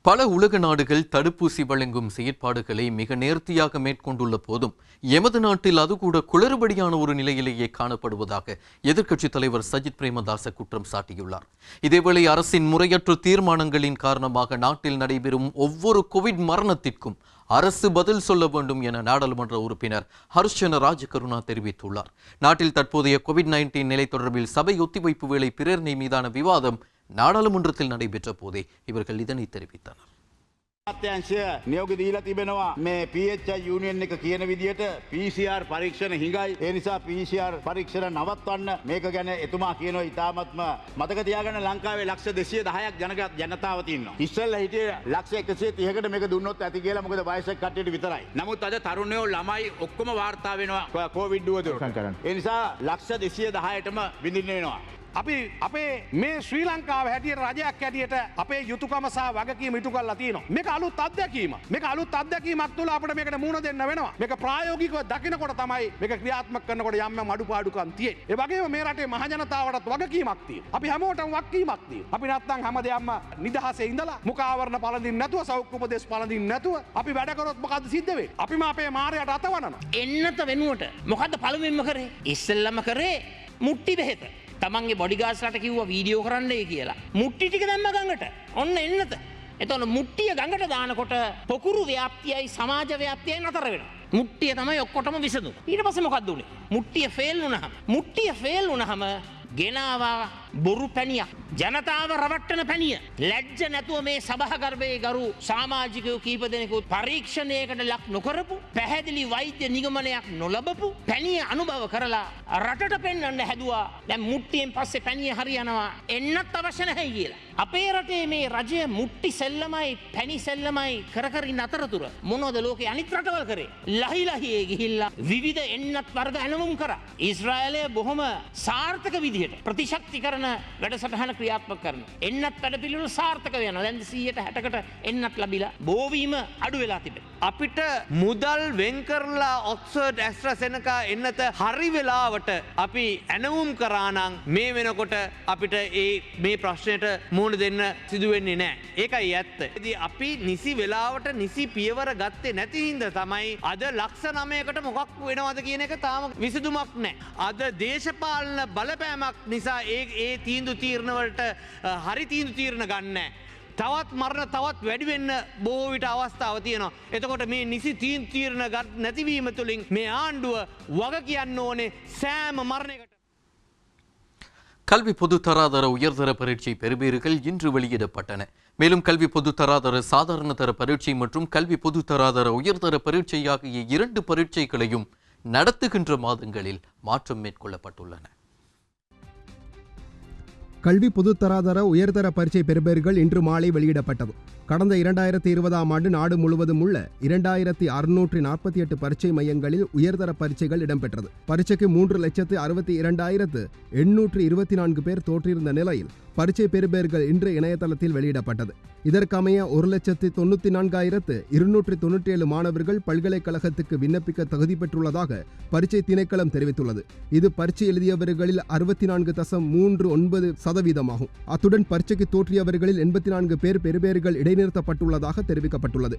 பல உலக நாடுகள் தடுப்பூசி வழங்கும் செயற்பாடுகளை மிக நேர்த்தியாக மேற்கொண்டுள்ள போதும் எமது நாட்டில் அது கூட குளறுபடியான ஒரு நிலையிலேயே காணப்படுவதாக எதிர்க்கட்சித் தலைவர் சஜித் பிரேமதாச குற்றம் சாட்டியுள்ளார். இதேவேளை அரசின் முறையற்ற தீர்மானங்களின் காரணமாக நாட்டில் நடைபெறும் ஒவ்வொரு கோவிட் மரணத்திற்கும் அரசு பதில் சொல்ல வேண்டும் என நாடாளுமன்ற உறுப்பினர் ஹர்ஷன ராஜகருணா தெரிவித்துள்ளார். நாட்டில் தற்போதைய கோவிட்-19 நிலை தொடர்பில் சபை ஒத்திவைப்பு வேளை பிரேரணை மீதான விவாதம் நாடாளுமன்றத்தில் நடைபெற்ற போதே இவர்கள் இதனை தெரிவித்தனர். අත්‍යංශය නියෝග දීලා තිබෙනවා මේ PHI යූනියන් එක කියන විදිහට PCR පරීක්ෂණ හිඟයි. ඒ නිසා PCR පරීක්ෂණ නවත්වන්න මේක ගැන එතුමා කියනවා ඉතාමත්ම මතක තියාගන්න ලංකාවේ ලක්ෂ 210ක් ජනතාව තියෙනවා. ඉස්සෙල්ලා හිටියේ ලක්ෂ 130කට මේක දුන්නොත් ඇති කියලා මොකද වයසක කට්ටියට විතරයි. නමුත් අද තරුණයෝ ළමයි ඔක්කොම වාර්තා වෙනවා කොවිඩ් දුවදුරට. ඒ නිසා ලක්ෂ 210ටම විඳින්න වෙනවා. අපි අපේ මේ ශ්‍රී ලංකාව හැටියට රජයක් හැටියට අපේ යුතුයකම සහ වගකීම ඉටු කරලා තියෙනවා. මේක අලුත් අත්දැකීම. මේක අලුත් අත්දැකීමක් තුළ අපිට මේකට මුහුණ දෙන්න වෙනවා. මේක ප්‍රායෝගිකව දකිනකොට තමයි මේක ක්‍රියාත්මක කරනකොට යම් යම් අඩුපාඩුකම් තියෙන්නේ. ඒ වගේම මේ රටේ මහ ජනතාවටත් වගකීමක් තියෙනවා. අපි හැමෝටම වගකීමක් තියෙනවා. අපි නැත්තම් හැමදේම නිදහසේ ඉඳලා මුඛාවරණ පළඳින්න නැතුව සෞඛ්‍ය උපදෙස් පළඳින්න නැතුව අපි වැඩ කරොත් මොකද්ද සිද්ධ වෙන්නේ? අපිම අපේ මාරයට අතවනනවා. එන්නත වෙනුවට මොකද්ද පළමුවෙන්ම කරේ? ඉස්සෙල්ලම කරේ මුට්ටි බෙහෙත. තමන්ගේ බොඩිගාස්ලට කිව්වා වීඩියෝ කරන්නයි කියලා. මුට්ටි ටික දැම්ම ගඟට. ඔන්න එන්නත. එතකොට මුට්ටිය ගඟට දානකොට පොකුරු ව්‍යාප්තියයි සමාජ ව්‍යාප්තියයි නතර වෙනවා. මුට්ටිය තමයි ඔක්කොටම විසඳුනේ. ඊට පස්සේ මොකක්ද උනේ? මුට්ටිය ෆේල් වුණාම ගෙනාවා බොරු පැණියක්. ජනතාව රවට්ටන පැණිය. ලැජ්ජ නැතුව මේ සභාගර්භයේ ගරු සමාජිකයෝ කීප දෙනෙකුත් පරීක්ෂණයකට ලක් නොකරපු පැහැදිලි වෛද්‍ය නිගමනයක් නොලබපු පැණිය අනුභව කරලා රටට පෙන්වන්න හැදුවා. දැන් මුට්ටියෙන් පස්සේ පැණිය හරියනවා එන්නත් අවශ්‍ය නැහැ කියලා. අපේ රටේ මේ රජය මුට්ටි සෙල්ලමයි පැණි සෙල්ලමයි කර කර ඉන්න අතරතුර මොනවද ලෝකේ අනිත් රටවල් කරේ? ලහිලහියේ ගිහිල්ලා විවිධ එන්නත් වර්ග ඇනවුම් කරා. ඊශ්‍රායලය බොහොම සාර්ථක විදිහට ප්‍රතිශක්ති කරන වැඩසටහන ක්‍රියාත්මක කරන. එන්නත් වැඩ පිළිවෙල සාර්ථක වෙනවා. දැන් 160කට එන්නත් ලැබිලා බෝවීම අඩු වෙලා තිබෙනවා. අපිට මුදල් වෙන් කරලා ඔක්ස්ෆර්ඩ් ඇස්ට්‍රාසෙනකා එන්නත හරි වෙලාවට අපි ඇනවුම් කරා නම් මේ වෙනකොට අපිට මේ ප්‍රශ්නයට මුහුණ දෙන්න සිදු වෙන්නේ නැහැ. ඒකයි ඇත්ත. ඉතින් අපි නිසි වෙලාවට නිසි පියවර ගත්තේ නැති හින්දා තමයි අද ලක්ෂ 9කට මොකක් වෙනවද කියන එක තාම විසඳුමක් නැහැ. අද දේශපාලන බලපෑමක් නිසා ඒ තීන්දුව තීරණ වලට හරි තීන්දුව තීරණ ගන්න නැහැ. තවත් මරණ තවත් වැඩි වෙන්න බොහෝ විට අවස්ථාව තියෙනවා. එතකොට මේ නිසි තීරණ නැතිවීම තුළින් මේ ආණ්ඩුව වග කියන්න ඕනේ සෑම මරණයකට. கல்வி பொதுத்தராதர உயர்தர பரீட்சை பெறுபேறுகள் இன்று வெளியிடப்பட்டன. மேலும் கல்வி பொதுத்தராதர சாதாரண தர பரீட்சை மற்றும் கல்வி பொதுத்தராதர உயர்தர பரீட்சை ஆகிய 2 பரீட்சைகளையும் நடத்துகின்ற மாதங்களில் மாற்றம் மேற்கொள்ளப்பட்டுள்ளன. கல்வி பொதுத்தராதர உயர்தர பரீட்சை பெறுபேறுகள் இன்று மாலை வெளியிடப்பட்டது. கடந்த 2020ஆம் ஆண்டு நாடு முழுவதும் உள்ள 2648 பரீட்சை மையங்களில் உயர்தர பரீட்சைகள் இடம்பெற்றது. பரீட்சைக்கு 3,62,824 பேர் தோற்றிருந்த நிலையில் பரீட்சை பெறுபேறுகள் இன்று இணையதளத்தில் வெளியிடப்பட்டது. இதற்கமைய 1,94,297 மாணவர்கள் பல்கலைக்கழகத்துக்கு விண்ணப்பிக்க தகுதி பெற்றுள்ளதாக பரீட்சை திணைக்களம் தெரிவித்துள்ளது. இது பரீட்சை எழுதியவர்களில் 64.39% அத்துடன் பரீட்சைக்கு தோற்றியவர்களில் 84 பேர் பெறுபேறுகள் இடைநிறுத்தப்பட்டுள்ளதாக தெரிவிக்கப்பட்டுள்ளது.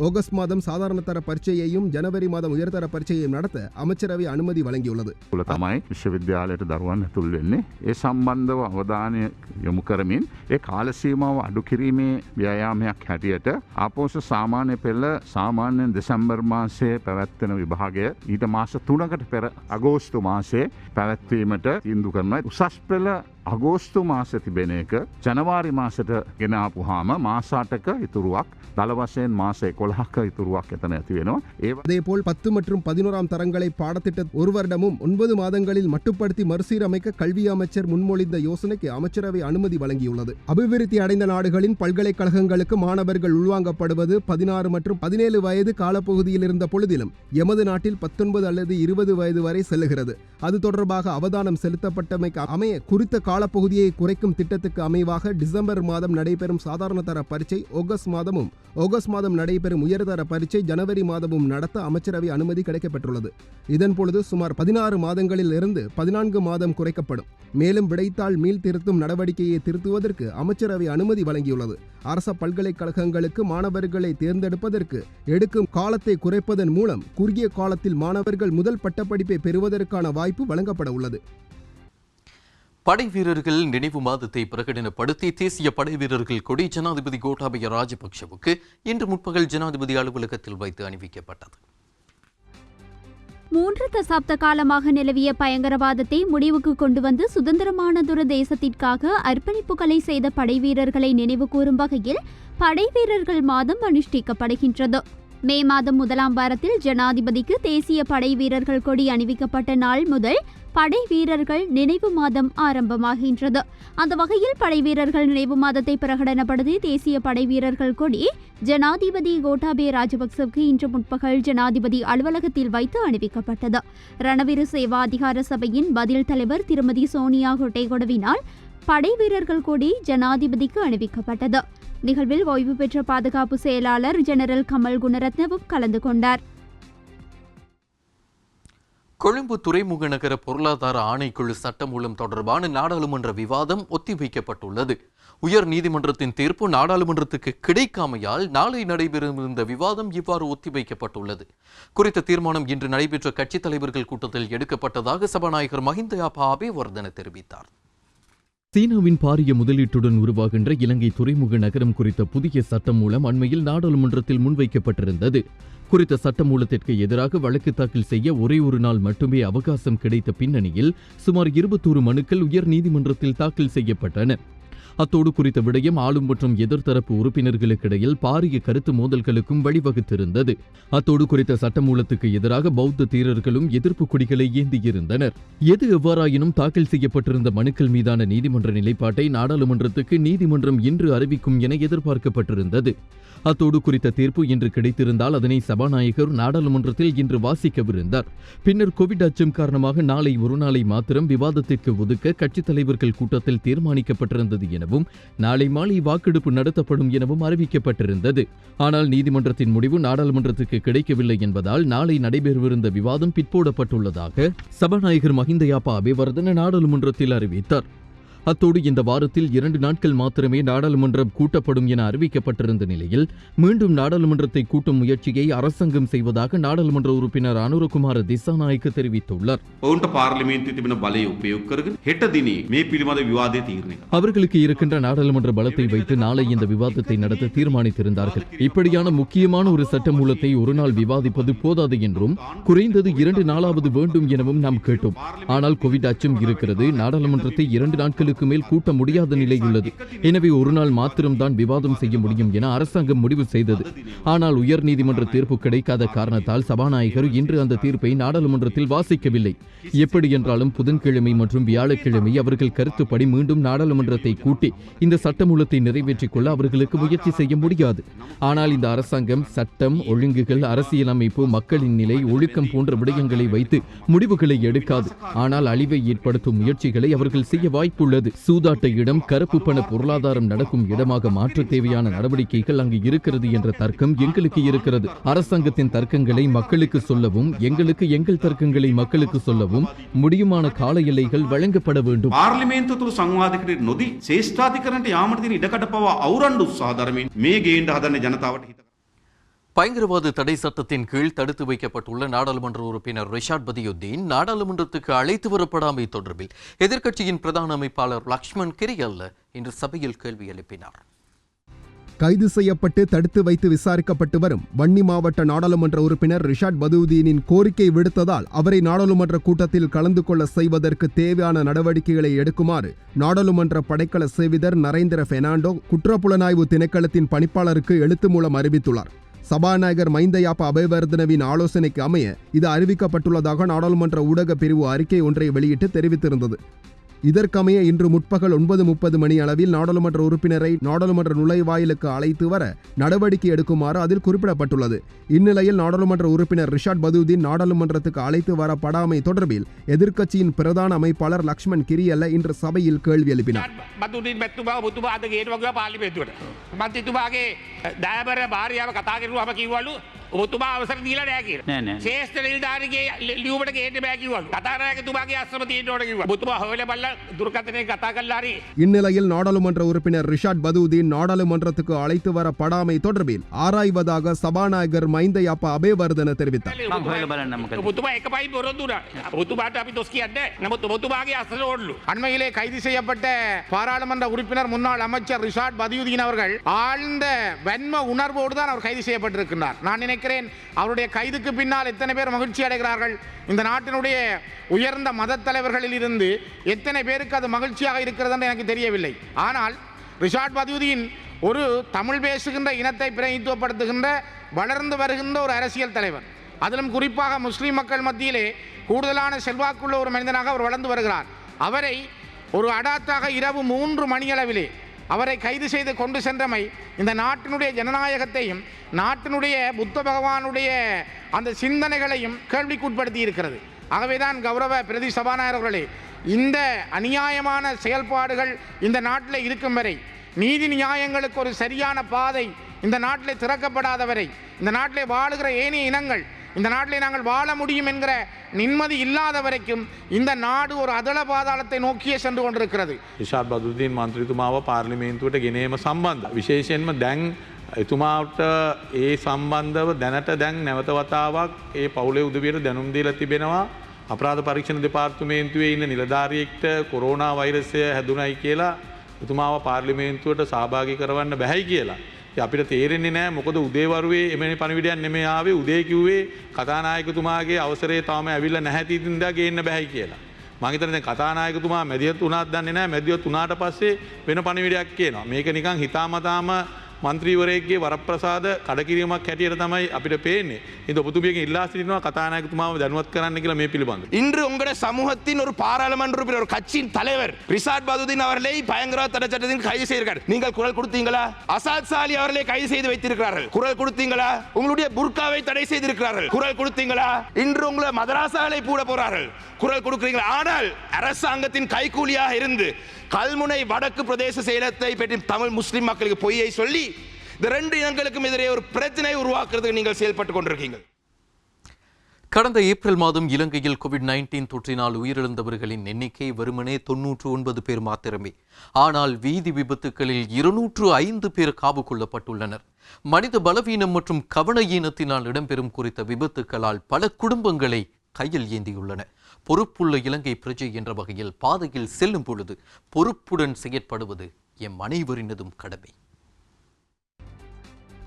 ஆகஸ்ட் மாதம் சாதாரண தர பரீட்சையையும் ஜனவரி மாதம் உயர்தர பரீட்சையையும் நடத்த அமைச்சரவை அனுமதி வழங்கியுள்ளது. තමයි විශ්වවිද්‍යාලයට දරුවන් ඇතුල් වෙන්නේ. ඒ සම්බන්ධව අවධානය යොමු කරමින් ඒ කාල සීමාව අඩු කිරීමේ ව්‍යායාමයක් හැටියට ආපෝස සාමාන්‍ය පෙළ සාමාන්‍යයෙන් දෙසැම්බර් මාසයේ පැවැත්වෙන විභාගය ඊට මාස 3කට පෙර අගෝස්තු මාසයේ පැවැත්වීමට තීන්දුව කරනවා. උසස් පෙළ අගෝස්තු මාසෙ තිබෙන එක ජනවාරි මාසෙට ගෙන ආපුවාම මාස 8ක ඉතුරුවක් දල වශයෙන් මාස 11ක ඉතුරුවක් එතන ඇති වෙනවා. அதேபோல் 10 மற்றும் 11ஆம் தரங்களை பாடத்திட்ட ஒரு வருடமும் 9 மாதங்களில் மட்டுப்படுத்தி மறுசீரமைக்க கல்வி அமைச்சர் முன்மொழிந்த யோசனைக்கு அமைச்சரவை அனுமதி வழங்கியுள்ளது. அபிவிருத்தி அடைந்த நாடுகளின் பல்கலைக்கழகங்களுக்கு மாணவர்கள் உள்வாங்கப்படுவது 16 மற்றும் 17 வயது காலப்பகுதியில் இருந்த பொழுதிலும் எமது நாட்டில் 19 அல்லது 20 வயது வரை செல்லுகிறது. அது தொடர்பாக அவதானம் செலுத்தப்பட்டமைக்கு அமைய குறித்த காலப்பகுதியை குறைக்கும் திட்டத்துக்கு அமைவாக டிசம்பர் மாதம் நடைபெறும் சாதாரண தர பரீட்சை ஆகஸ்ட் மாதம் நடைபெறும் உயர்தர பரீட்சை ஜனவரி மாதமும் நடத்த அமைச்சரவை அனுமதி கிடைக்கப்பெற்றுள்ளது. இதன் பொழுது சுமார் 16 மாதங்களில் இருந்து 14 மாதம் குறைக்கப்படும். மேலும் விடைத்தாள் மீள் திருத்தும் நடவடிக்கையை திருத்துவதற்கு அமைச்சரவை அனுமதி வழங்கியுள்ளது. அரச பல்கலைக்கழகங்களுக்கு மாணவர்களை தேர்ந்தெடுப்பதற்கு எடுக்கும் காலத்தை குறைப்பதன் மூலம் குறுகிய காலத்தில் மாணவர்கள் முதல் பட்டப்படிப்பை பெறுவதற்கான வாய்ப்பு வழங்கப்பட உள்ளது. படை வீரர்கள் நினைவு மாதத்தை பிரகடனப்படுத்தி தேசிய படை வீரர்கள் கொடி ஜனாதிபதி கோட்டாபய ராஜபக்ஷவுக்கு இன்று முற்பகல் ஜனாதிபதி அலுவலகத்தில் வைத்து அணிவிக்கப்பட்டது. 3 தசாப்த காலமாக நிலவிய பயங்கரவாதத்தை முடிவுக்கு கொண்டு வந்து சுதந்திரமானதொரு தேசத்திற்காக அர்ப்பணிப்புகளை செய்த படை வீரர்களை நினைவு கூறும் வகையில் படை வீரர்கள் மாதம் அனுஷ்டிக்கப்படுகின்றது. மே மாதம் 1ஆம் வாரத்தில் ஜனாதிபதிக்கு தேசிய படை வீரர்கள் கொடி அணிவிக்கப்பட்ட நாள் முதல் படை வீரர்கள் நினைவு மாதம் ஆரம்பமாகின்றது. அந்த வகையில் படை வீரர்கள் நினைவு மாதத்தை பிரகடனப்படுத்தி தேசிய படை வீரர்கள் கொடி ஜனாதிபதி கோட்டாபய ராஜபக்சவுக்கு இன்று முற்பகல் ஜனாதிபதி அலுவலகத்தில் வைத்து அணிவிக்கப்பட்டது. ரணவீர சேவா அதிகார சபையின் பதில் தலைவர் திருமதி சோனியா ஹொட்டேகொடவினால் படை வீரர்கள் கொடி ஜனாதிபதிக்கு அணிவிக்கப்பட்டது. நிகழ்வில் ஓய்வு பெற்ற பாதுகாப்பு செயலாளர் ஜெனரல் கமல் குணரத்னவும் கலந்து கொண்டார். கொழும்பு துறைமுக நகர பொருளாதார ஆணைக்குழு சட்டமூலம் தொடர்பான நாடாளுமன்ற விவாதம் ஒத்திவைக்கப்பட்டுள்ளது. உயர் நீதிமன்றத்தின் தீர்ப்பு நாடாளுமன்றத்துக்கு கிடைக்காமையால் நாளை நடைபெறவிருந்த விவாதம் இவ்வாறு ஒத்திவைக்கப்பட்டுள்ளது. குறித்த தீர்மானம் இன்று நடைபெற்ற கட்சித் தலைவர்கள் கூட்டத்தில் எடுக்கப்பட்டதாக சபாநாயகர் மஹிந்த அபேவர்தன தெரிவித்தார். சீனாவின் பாரிய முதலீட்டுடன் உருவாகின்ற இலங்கை துறைமுக நகரம் குறித்த புதிய சட்டம் மூலம் அண்மையில் நாடாளுமன்றத்தில் முன்வைக்கப்பட்டிருந்தது. குறித்த சட்டமூலத்திற்கு எதிராக வழக்கு தாக்கல் செய்ய ஒரே ஒரு நாள் மட்டுமே அவகாசம் கிடைத்த பின்னணியில் சுமார் 21 மனுக்கள் உயர் நீதிமன்றத்தில் தாக்கல் செய்யப்பட்டன. அத்தோடு குறித்த விடயம் ஆளும் மற்றும் எதிர்த்தரப்பு உறுப்பினர்களுக்கிடையில் பாரிய கருத்து மோதல்களுக்கும் வழிவகுத்திருந்தது. அத்தோடு குறித்த சட்டமூலத்துக்கு எதிராக பௌத்த தீரர்களும் எதிர்ப்பு கொடிகளை ஏந்தியிருந்தனர். எது எவ்வாறாயினும் தாக்கல் செய்யப்பட்டிருந்த மனுக்கள் மீதான நீதிமன்ற நிலைப்பாட்டை நாடாளுமன்றத்துக்கு நீதிமன்றம் இன்று அறிவிக்கும் என எதிர்பார்க்கப்பட்டிருந்தது. அத்தோடு குறித்த தீர்ப்பு இன்று கிடைத்திருந்தால் அதனை சபாநாயகர் நாடாளுமன்றத்தில் இன்று வாசிக்கவிருந்தார். பின்னர் கோவிட் அச்சம் காரணமாக நாளை ஒரு நாளை மாத்திரம் விவாதத்திற்கு ஒதுக்க கட்சித் தலைவர்கள் கூட்டத்தில் தீர்மானிக்கப்பட்டிருந்தது என எனவும் நாளை மாலை வாக்கெடுப்பு நடத்தப்படும் எனவும் அறிவிக்கப்பட்டிருந்தது. ஆனால் நீதிமன்றத்தின் முடிவு நாடாளுமன்றத்துக்கு கிடைக்கவில்லை என்பதால் நாளை நடைபெறவிருந்த விவாதம் பிற்போடப்பட்டுள்ளதாக சபாநாயகர் மஹிந்த யாப்பா அபேவர்தன நாடாளுமன்றத்தில் அறிவித்தார். அத்தோடு இந்த வாரத்தில் 2 நாட்கள் மாத்திரமே நாடாளுமன்றம் கூட்டப்படும் என அறிவிக்கப்பட்டிருந்த நிலையில் மீண்டும் நாடாளுமன்றத்தை கூட்டும் முயற்சியை அரசாங்கம் செய்வதாக நாடாளுமன்ற உறுப்பினர் அனுரகுமார திசாநாயக்க தெரிவித்துள்ளார். அவர்களுக்கு இருக்கின்ற நாடாளுமன்ற பலத்தை வைத்து நாளை இந்த விவாதத்தை நடத்த தீர்மானித்திருந்தார்கள். இப்படியான முக்கியமான ஒரு சட்டமூலத்தை ஒரு நாள் விவாதிப்பது போதாது என்றும் குறைந்தது 2 நாளாவது வேண்டும் எனவும் நாம் கேட்டோம். ஆனால் கோவிட் அச்சம் இருக்கிறது. நாடாளுமன்றத்தை 2 நாட்களுக்கு மேல் கூட்ட முடியாத நிலை உள்ளது. எனவே ஒரு நாள் மாத்திரம்தான் விவாதம் செய்ய முடியும் என அரசாங்கம் முடிவு செய்தது. ஆனால் உயர்நீதிமன்ற தீர்ப்பு கிடைக்காத காரணத்தால் சபாநாயகர் இன்று அந்த தீர்ப்பை நாடாளுமன்றத்தில் வாசிக்கவில்லை. எப்படி என்றாலும் புதன்கிழமை மற்றும் வியாழக்கிழமை அவர்கள் கருத்துப்படி மீண்டும் நாடாளுமன்றத்தை கூட்டி இந்த சட்டமூலத்தை நிறைவேற்றிக் கொள்ள அவர்களுக்கு முயற்சி செய்ய முடியாது. ஆனால் இந்த அரசாங்கம் சட்டம், ஒழுங்குகள், அரசியலமைப்பு, மக்களின் நிலை, ஒழுக்கம் போன்ற விடயங்களை வைத்து முடிவுகளை எடுக்காது. ஆனால் அழிவை ஏற்படுத்தும் முயற்சிகளை அவர்கள் செய்ய வாய்ப்புள்ளது. சூதாட்ட இடம் கருப்பு பண பொருளாதாரம் நடக்கும் இடமாக மாற்ற தேவையான நடவடிக்கைகள் அங்கு இருக்கிறது என்ற தர்க்கம் எங்களுக்கு இருக்கிறது. அரசாங்கத்தின் தர்க்கங்களை மக்களுக்கு சொல்லவும் எங்களுக்கு எங்கள் தர்க்கங்களை மக்களுக்கு சொல்லவும் முடியுமான கால எல்லைகள் வழங்கப்பட வேண்டும். පාර්ලිමේන්තුව තුළ සංවාදයකට නොදී ශ්‍රේෂ්ඨාධිකරණයට යාමට තියෙන ඉඩකඩ පවා අවරන්න උත්සාහ දරමින් මේ ගේන්න හදන ජනතාවට හිත பயங்கரவாத தடை சட்டத்தின் கீழ் தடுத்து வைக்கப்பட்டுள்ள நாடாளுமன்ற உறுப்பினர் ரிஷாட் பதியுத்தீன் நாடாளுமன்றத்துக்கு அழைத்து வரப்படாமை தொடர்பில் எதிர்க்கட்சியின் பிரதான அமைப்பாளர் லக்ஷ்மண் கிரியல்ல இன்று சபையில் கேள்வி எழுப்பினார். கைது செய்யப்பட்டு தடுத்து வைத்து விசாரிக்கப்பட்டு வரும் வன்னி மாவட்ட நாடாளுமன்ற உறுப்பினர் ரிஷாட் பதியுத்தீனின் கோரிக்கை விடுத்ததால் அவரை நாடாளுமன்ற கூட்டத்தில் கலந்து கொள்ள செய்வதற்கு தேவையான நடவடிக்கைகளை எடுக்குமாறு நாடாளுமன்ற படைக்கல சேவிதர் நரேந்திர பெர்னாண்டோ குற்றப்புலனாய்வு திணைக்களத்தின் பணிப்பாளருக்கு எழுத்து மூலம் அறிவித்துள்ளார். சபாநாயகர் மஹிந்த யாப்பா அபேவர்தனவின் ஆலோசனைக்கு அமைய இது அறிவிக்கப்பட்டுள்ளதாக நாடாளுமன்ற ஊடக பிரிவு அறிக்கை ஒன்றை வெளியிட்டு தெரிவித்திருந்தது. இதற்கமைய இன்று முற்பகல் 9:30 மணி அளவில் நாடாளுமன்ற உறுப்பினரை நாடாளுமன்ற நுழைவாயிலுக்கு அழைத்து வர நடவடிக்கை எடுக்குமாறு அதில் குறிப்பிடப்பட்டுள்ளது. இந்நிலையில் நாடாளுமன்ற உறுப்பினர் ரிஷாட் பதியுத்தீன் நாடாளுமன்றத்துக்கு அழைத்து வரப்படாமை தொடர்பில் எதிர்க்கட்சியின் பிரதான அமைப்பாளர் லக்ஷ்மண் கிரியல்ல இன்று சபையில் கேள்வி எழுப்பினார். ඔබතුමා අවසර දීලා නැහැ කියලා. ශේෂ්ඨ නිලධාරිගේ ලියුමට ගේන්න බෑ කිව්වලු. කතානායකතුමාගේ අස්සම තියෙන්න ඕන කිව්වා. ඔබතුමා හොයලා බලලා දුරකථනයේ කතා කළා හරි. இந்நிலையில் நாடாளுமன்ற உறுப்பினர் ரிஷாட் பதியுத்தீன் நாடாளுமன்றத்துக்கு அழைத்து வர படாமை தொடர்பில் ஆராய்வதாக சபாநாயகர் மஹிந்த யாப்பா அபேவர்தன தெரிவித்தார். ඔබතුමා එකපයි පොරොන්දු වුණා. ඔබතුමාට අපි දොස් කියන්නේ නැහැ. නමුත් ඔබතුමාගේ අස්සල ඕඩලු. அண்மையிலே கைது செய்யப்பட்ட பாராளுமன்ற உறுப்பினர் முன்னாள் அமைச்சர் ரிஷாட் பதியுத்தீன் அவர்கள் ஆழ்ந்த வன்ம உணர்வோடு தான் அவர் கைது செய்யப்பட்டிருக்கிறார். நான் நினைக்கிறேன் அவருடைய கைதுக்கு பின்னால் எத்தனை பேர் மகிழ்ச்சி அடைகிறார்கள், இந்த நாட்டினுடைய உயர்ந்த மத தலைவர்களில் இருந்து எத்தனை பேருக்கு அது மகிழ்ச்சியாக இருக்கிறது என்று எனக்கு தெரியவில்லை. ஆனால் ரிஷாட் பதியுத்தீன் ஒரு தமிழ் பேசுகின்ற இனத்தை பிரதிநிதித்துவப்படுத்துகின்ற வளர்ந்து வருகின்ற ஒரு அரசியல் தலைவர். அதிலும் குறிப்பாக முஸ்லிம் மக்கள் மத்தியிலே கூடுதலான செல்வாக்குள்ள ஒரு மனிதனாக அவர் வளர்ந்து வருகிறார். அவரை ஒரு அடாத்தாக இரவு 3 மணியளவிலே அவரை கைது செய்து கொண்டு சென்றமை இந்த நாட்டினுடைய ஜனநாயகத்தையும் நாட்டினுடைய புத்த பகவானுடைய அந்த சிந்தனைகளையும் கேள்விக்குட்படுத்தி இருக்கிறது. ஆகவேதான் கௌரவ பிரதி சபாநாயகர் அவர்களே, இந்த அநியாயமான செயல்பாடுகள் இந்த நாட்டில் இருக்கும் வரை, நீதி நியாயங்களுக்கு ஒரு சரியான பாதை இந்த நாட்டில் திறக்கப்படாதவரை, இந்த நாட்டில் வாழுகிற ஏனைய இனங்கள் இந்த நாட்டிலே நாங்கள் வாழ முடியும் என்கிற நிம்மதி இல்லாத வரைக்கும் இந்த நாடு ஒரு அதள பாதாளத்தை நோக்கியே சென்று கொண்டிருக்கிறது. රිෂාඩ් බදුද්දීන් මන්ත්‍රීතුමාව පාර්ලිමේන්තුවට ගෙනීම සම්බන්ධ විශේෂයෙන්ම දැන් එතුමාට ඒ සම්බන්ධව දැනට දැන් නැවත වතාවක් ඒ පවුලේ උදවියට දැනුම් දීලා තිබෙනවා. අපරාධ පරීක්ෂණ දෙපාර්තමේන්තුවේ ඉන්න නිලධාරියෙක්ට කොරෝනා වෛරසය හැදුණයි කියලා එතුමාව පාර්ලිමේන්තුවට සහභාගී කරවන්න බැහැයි කියලා. අපිට තේරෙන්නේ නැහැ මොකද උදේවරුවේ එමෙනි පණිවිඩයක් නෙමෙයි ආවේ. උදේ කිව්වේ කතානායකතුමාගේ අවසරය තාම ඇවිල්ලා නැහැ තින්දා ගේන්න බැහැයි කියලා. මම හිතන්නේ දැන් කතානායකතුමා මැදිහත් වුණාත් දන්නේ නැහැ. මැදිහත් වුණාට පස්සේ වෙන පණිවිඩයක් කියනවා. මේක නිකන් හිතාමතාම මන්ත්‍රීවරයෙක්ගේ වරප්‍රසාද කඩකිරීමක් හැටියට තමයි අපිට පේන්නේ. ඉතින් ඔබතුමියගෙන් ඉල්ලා සිටිනවා කතානායකතුමාව දැනුවත් කරන්න කියලා මේ පිළිබඳව. இன்று உங்களோட சமூகத்தின் ஒரு பாராளுமன்ற உறுப்பினர் ஒரு கட்சியின் தலைவர் ரிசாட் பதுதீன் அவர்களை பயங்கரவாத தடை சட்டத்தில் கைது செய்திருக்கார். நீங்கள் குரல் கொடுத்தீங்களா? அசாத் சாலி அவர்களை கைது செய்து வைத்திருக்கிறார்கள். குரல் கொடுத்தீங்களா? உங்களுடைய புர்காவை தடை செய்திருக்கிறார்கள். குரல் கொடுத்தீங்களா? இன்று உங்களை மதராசாலை பூட போறார்கள். குரல் கொடுக்கிறீங்களா? ஆனால் அரசாங்கத்தின் கைக்கூலியாக இருந்து கல்முனை வடக்கு பிரதேச செயலகத்தை பற்றி தமிழ் முஸ்லிம் மக்களுக்கு பொய்யை சொல்லி இந்த ரெண்டு இனங்களுக்கும் எதிரே ஒரு பிரச்சனை உருவாக்குறதுக்கு நீங்கள் செயல்பட்டு கொண்டிருக்கீங்க. கடந்த ஏப்ரல் மாதம் இலங்கையில் கோவிட்-19 தொற்றினால் உயிரிழந்தவர்களின் எண்ணிக்கை வெறுமனே 99 பேர் மாத்திரமே. ஆனால் வீதி விபத்துகளில் 205 பேர் காவு கொள்ளப்பட்டுள்ளனர். மனித பலவீனம் மற்றும் கவன ஈனத்தினால் இடம்பெறும் குறித்த விபத்துக்களால் பல குடும்பங்களை கையில் ஏந்தியுள்ளன. பொறுப்புள்ள இலங்கை பிரஜை என்ற வகையில் பாதையில் செல்லும் பொழுது பொறுப்புடன் செயற்படுவது எம் அனைவரினதும் கடமை.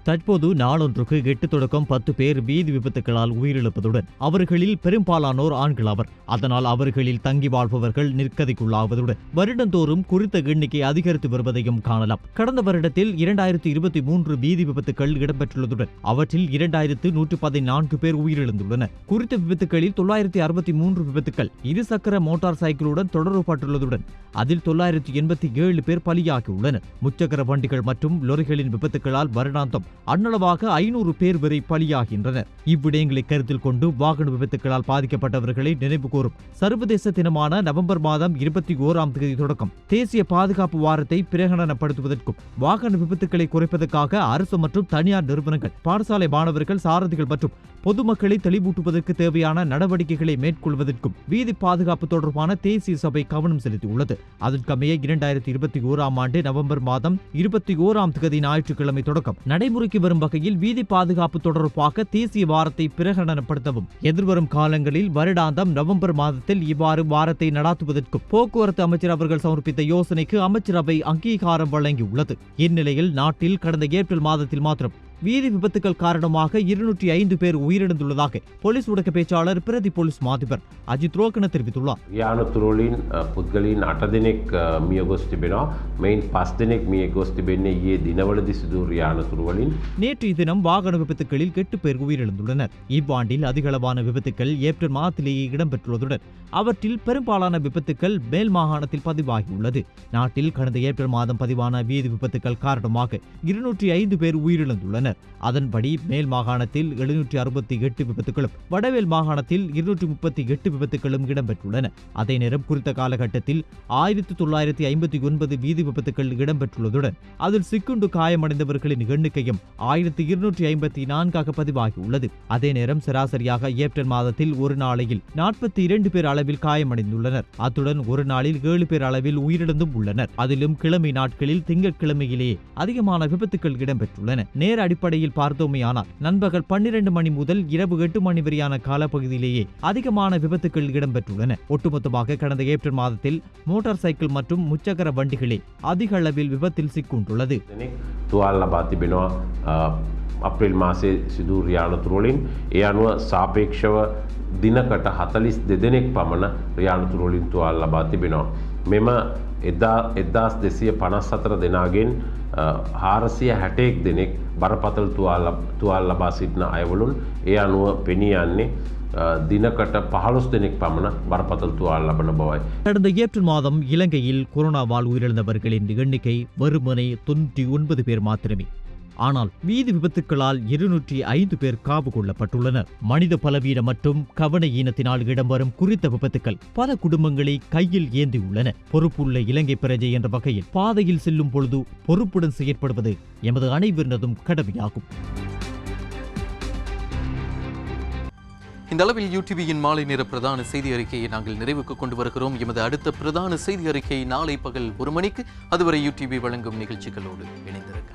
தற்போது நாளொன்றுக்கு 8 தொடக்கம் 10 பேர் வீதி விபத்துகளால் உயிரிழப்பதுடன் அவர்களில் பெரும்பாலானோர் ஆண்கள் ஆவர். அதனால் அவர்களில் தங்கி வாழ்பவர்கள் நிர்கதிக்குள்ளாவதுடன் வருடந்தோறும் குறித்த எண்ணிக்கை அதிகரித்து வருவதையும் காணலாம். கடந்த வருடத்தில் 2023 வீதி விபத்துகள் இடம்பெற்றுள்ளதுடன் அவற்றில் 2114 பேர் உயிரிழந்துள்ளனர். குறித்த விபத்துகளில் 963 விபத்துக்கள் இருசக்கர மோட்டார் சைக்கிளுடன் தொடர்புபட்டுள்ளதுடன் அதில் 987 பேர் பலியாகியுள்ளனர். முச்சக்கர வண்டிகள் மற்றும் லொரிகளின் விபத்துகளால் வருடாந்தம் அன்னளவாக 500 பேர் வரை பலியாகின்றனர். இவ்விடயங்களை கருத்தில் கொண்டு வாகன விபத்துகளால் பாதிக்கப்பட்டவர்களை நினைவு கூறும் சர்வதேச தினமான நவம்பர் மாதம் 21ஆம் தேதி தொடக்கம் தேசிய பாதுகாப்பு வாரத்தை பிரகடனப்படுத்துவதற்கும் வாகன விபத்துக்களை குறைப்பதற்காக அரசு மற்றும் தனியார் நிறுவனங்கள் பாடசாலை மாணவர்கள் சாரதிகள் மற்றும் பொதுமக்களை தெளிவூட்டுவதற்கு தேவையான நடவடிக்கைகளை மேற்கொள்வதற்கும் வீதி பாதுகாப்பு தொடர்பான தேசிய சபை கவனம் செலுத்தியுள்ளது. அதற்கமைய 2021ஆம் ஆண்டு நவம்பர் மாதம் 21ஆம் தேதி ஞாயிற்றுக்கிழமை தொடக்கம் நடைமுறைக்கு வரும் வகையில் வீதி பாதுகாப்பு தொடர்பாக தேசிய வாரத்தை பிரகடனப்படுத்தவும் எதிர்வரும் காலங்களில் வருடாந்தம் நவம்பர் மாதத்தில் இவ்வாறு வாரத்தை நடாத்துவதற்கும் போக்குவரத்து அமைச்சர் அவர்கள் சமர்ப்பித்த யோசனைக்கு அமைச்சரவை அங்கீகாரம் வழங்கியுள்ளது. இந்நிலையில் நாட்டில் கடந்த ஏப்ரல் மாதத்தில் மாத்திரம் வீதி விபத்துகள் காரணமாக 205 பேர் உயிரிழந்துள்ளதாக போலீஸ் ஊடக பேச்சாளர் பிரதி போலீஸ் மாதிபர் அஜித் ரோகன தெரிவித்துள்ளார். යානතුරුවලින් පුද්ගලීන් 8 දෙනෙක් මිය ගොස් තිබෙනවා. මෙයින් 5 දෙනෙක් මිය ගොස් තිබෙන්නේ ඊයේ දිනවලදී සිදු වූ යානතුරුවලින්. நேற்றைய தினம் வாகன விபத்துகளில் 8 பேர் உயிரிழந்துள்ளனர். இவ்வாண்டில் அதிகளவான விபத்துக்கள் ஏப்ரல் மாதத்திலேயே இடம்பெற்றுள்ளதுடன் அவற்றில் பெரும்பாலான விபத்துக்கள் மேல் மாகாணத்தில் பதிவாகியுள்ளது. நாட்டில் கடந்த ஏப்ரல் மாதம் பதிவான வீதி விபத்துக்கள் காரணமாக 205 பேர் உயிரிழந்துள்ளனர். அதன்படி மேல் மாகாணத்தில் 768 விபத்துகளும் வடமேல் மாகாணத்தில் 238 விபத்துகளும் இடம்பெற்றுள்ளன. அதே நேரம் குறித்த காலகட்டத்தில் 1959 வீதி விபத்துகள் இடம்பெற்றுள்ளதுடன் அதில் சிக்குண்டு காயமடைந்தவர்களின் எண்ணிக்கையும் 1254 பதிவாகியுள்ளது. அதே நேரம் சராசரியாக ஏப்ரல் மாதத்தில் ஒரு நாளையில் 42 பேர் அளவில் காயமடைந்துள்ளனர். அத்துடன் ஒரு நாளில் 7 பேர் அளவில் உயிரிழந்தும் உள்ளனர். அதிலும் கிழமை நாட்களில் திங்கட்கிழமையிலேயே அதிகமான விபத்துகள் இடம்பெற்றுள்ளன. நேர அடிப்படையில் பார்த்தோமேயானால் நண்பகல் 12 மணி முதல் இரவு 8 மணி வரையான காலப்பகுதியிலேயே அதிகமான விபத்துகள் இடம்பெற்றுள்ளன. ஒட்டுமொத்தமாக கடந்த ஏப்ரல் மாதத்தில் மோட்டார் சைக்கிள் மற்றும் முச்சக்கர வண்டிகளே அதிக அளவில் விபத்தில் சிக்குண்டுள்ளது. තුවාල ලබා තිබෙනවා අප්‍රේල් මාසයේ සිදු වූ යානතුරුවලින්. ඒ අනුව සාපේක්ෂව දිනකට 42 දෙනෙක් පමණ යානතුරුවලින් තුවාල ලබා තිබෙනවා. මෙම 1254 දෙනාගෙන් 461 දෙනෙක් බරපතල තුවාල ලබා සිටින අයවලුන්. ඒ අනුව පෙනී යන්නේ දිනකට 15 දෙනෙක් පමණ බරපතල තුවාල ලබන බවයි. கடந்த ஏப்ரல் மாதம் இலங்கையில் கொரோனாவால் உயிரிழந்தவர்களின் எண்ணிக்கை வெறுமனே 99 பேர் மாத்திரமே. ஆனால் வீதி விபத்துக்களால் 205 பேர் காவு கொள்ளப்பட்டுள்ளனர். மனித பலவீனம் மற்றும் கவன ஈனத்தினால் இடம்பெறும் குறித்த விபத்துக்கள் பல குடும்பங்களை கையில் ஏந்தியுள்ளன. பொறுப்புள்ள இலங்கை பிரஜை என்ற வகையில் பாதையில் செல்லும் பொழுது பொறுப்புடன் செயற்படுவது எமது அனைவரினதும் கடமையாகும். இந்த அளவில் யூடிவியின் மாலை நேர பிரதான செய்தி அறிக்கையை நாங்கள் நிறைவுக்கு கொண்டு வருகிறோம். எமது அடுத்த பிரதான செய்தி அறிக்கை நாளை பகல் 1 மணிக்கு. அதுவரை யூடிவி வழங்கும் நிகழ்ச்சிகளோடு இணைந்திருக்க.